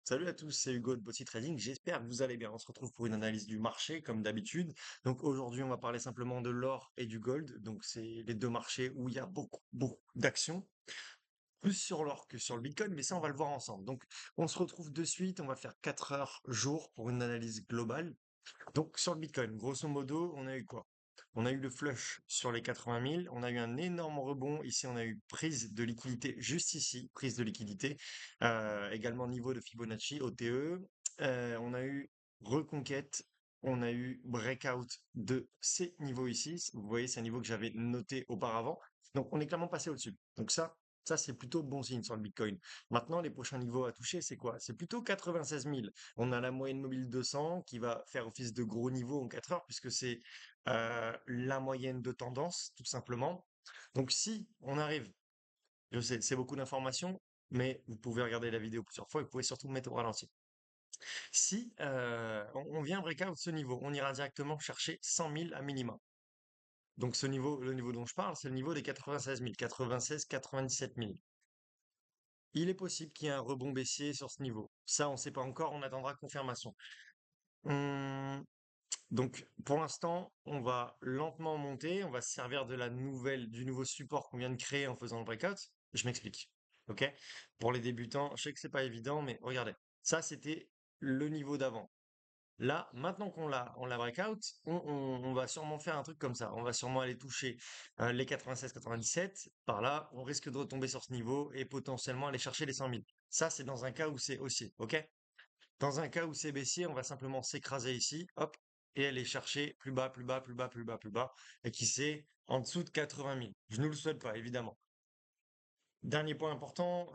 Salut à tous, c'est Hugo de Bossy Trading. J'espère que vous allez bien. On se retrouve pour une analyse du marché, comme d'habitude. Donc aujourd'hui, on va parler simplement de l'or et du gold. Donc c'est les deux marchés où il y a beaucoup d'actions. Plus sur l'or que sur le Bitcoin, mais ça, on va le voir ensemble. Donc on se retrouve de suite. On va faire 4 heures jour pour une analyse globale. Donc sur le Bitcoin, grosso modo, on a eu quoi? On a eu le flush sur les 80 000, on a eu un énorme rebond. Ici, on a eu prise de liquidité juste ici, prise de liquidité. Également niveau de Fibonacci, OTE. On a eu reconquête, on a eu breakout de ces niveaux ici. Vous voyez, c'est un niveau que j'avais noté auparavant. Donc on est clairement passé au-dessus. Donc ça c'est plutôt bon signe sur le Bitcoin. Maintenant, les prochains niveaux à toucher, c'est quoi? C'est plutôt 96 000. On a la moyenne mobile 200 qui va faire office de gros niveau en 4 heures puisque c'est la moyenne de tendance, tout simplement. Donc si on arrive, je sais, c'est beaucoup d'informations, mais vous pouvez regarder la vidéo plusieurs fois et vous pouvez surtout mettre au ralenti. Si on vient breakout ce niveau, on ira directement chercher 100 000 à minima. Donc ce niveau, le niveau dont je parle, c'est le niveau des 96 000, 96, 97 000. Il est possible qu'il y ait un rebond baissier sur ce niveau. Ça, on ne sait pas encore, on attendra confirmation. Hum, Donc, pour l'instant, on va lentement monter. On va se servir de du nouveau support qu'on vient de créer en faisant le breakout. Je m'explique. OK? Pour les débutants, je sais que c'est pas évident, mais regardez. Ça, c'était le niveau d'avant. Là, maintenant qu'on l'a breakout, on va sûrement faire un truc comme ça. On va sûrement aller toucher les 96-97. Par là, on risque de retomber sur ce niveau et potentiellement aller chercher les 100 000. Ça, c'est dans un cas où c'est haussier. OK? Dans un cas où c'est baissier, on va simplement s'écraser ici, hop, et aller chercher plus bas, plus bas, plus bas, plus bas, plus bas, et qui c'est en dessous de 80 000. Je ne le souhaite pas, évidemment. Dernier point important,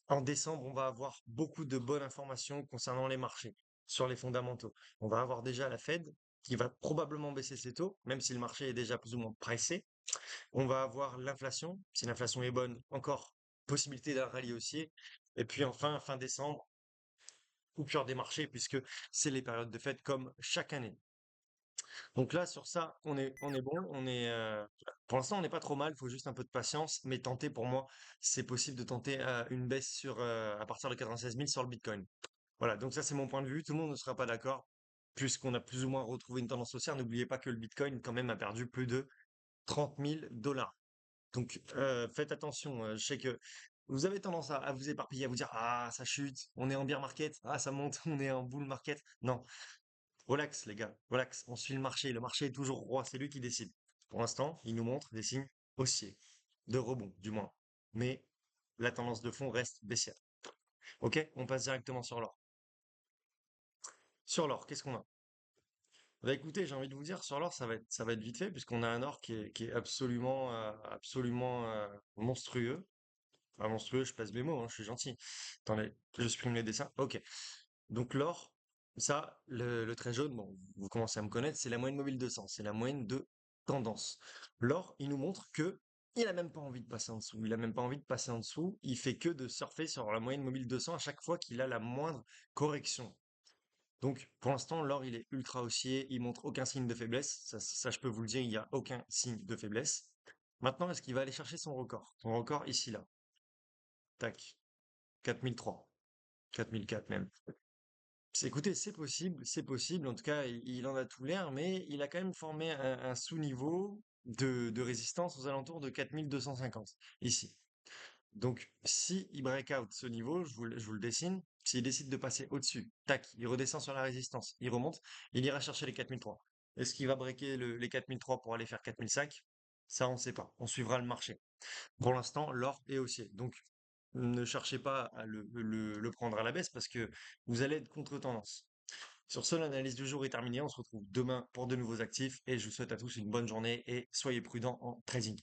en décembre, on va avoir beaucoup de bonnes informations concernant les marchés, sur les fondamentaux. On va avoir déjà la Fed qui va probablement baisser ses taux, même si le marché est déjà plus ou moins pressé. On va avoir l'inflation. Si l'inflation est bonne, encore possibilité d'un rallye haussier. Et puis enfin, fin décembre, coupure des marchés puisque c'est les périodes de fête comme chaque année. Donc là, sur ça, on est bon, pour l'instant, on n'est pas trop mal, il faut juste un peu de patience, mais tenter pour moi, c'est possible de tenter une baisse à partir de 96 000 sur le Bitcoin. Voilà, donc ça c'est mon point de vue, tout le monde ne sera pas d'accord, puisqu'on a plus ou moins retrouvé une tendance haussière. N'oubliez pas que le Bitcoin quand même a perdu plus de 30 000 dollars. Donc faites attention, je sais que vous avez tendance à vous éparpiller, à vous dire, ah, ça chute, on est en bear market, ah, ça monte, on est en bull market. Non, relax les gars, relax, on suit le marché est toujours roi, c'est lui qui décide. Pour l'instant, il nous montre des signes haussiers, de rebond du moins. Mais la tendance de fond reste baissière. Ok, on passe directement sur l'or. Sur l'or, qu'est-ce qu'on a? Bah écoutez, j'ai envie de vous dire, sur l'or, ça va être vite fait, puisqu'on a un or qui est absolument monstrueux. Enfin, monstrueux, je passe mes mots, hein, je suis gentil. Attendez, je supprime les dessins. Ok. Donc l'or, ça, le trait jaune, bon, vous commencez à me connaître, c'est la moyenne mobile 200, c'est la moyenne de tendance. L'or, il nous montre que il a même pas envie de passer en dessous. Il a même pas envie de passer en dessous. Il fait que de surfer sur la moyenne mobile 200 à chaque fois qu'il a la moindre correction. Donc, pour l'instant, l'or, il est ultra haussier, il montre aucun signe de faiblesse. Ça, je peux vous le dire, il n'y a aucun signe de faiblesse. Maintenant, est-ce qu'il va aller chercher son record? Son record ici, là. Tac. 4003. 4004 même. Écoutez, c'est possible. En tout cas, il en a tout l'air, mais il a quand même formé un sous-niveau de résistance aux alentours de 4250, ici. Donc, si il break out ce niveau, je vous le dessine. S'il décide de passer au-dessus, tac, il redescend sur la résistance, il remonte, il ira chercher les 4003. Est-ce qu'il va breaker les 4003 pour aller faire 4005? Ça, on ne sait pas. On suivra le marché. Pour l'instant, l'or est haussier. Donc, ne cherchez pas à le prendre à la baisse parce que vous allez être contre-tendance. Sur ce, l'analyse du jour est terminée. On se retrouve demain pour de nouveaux actifs et je vous souhaite à tous une bonne journée et soyez prudents en trading.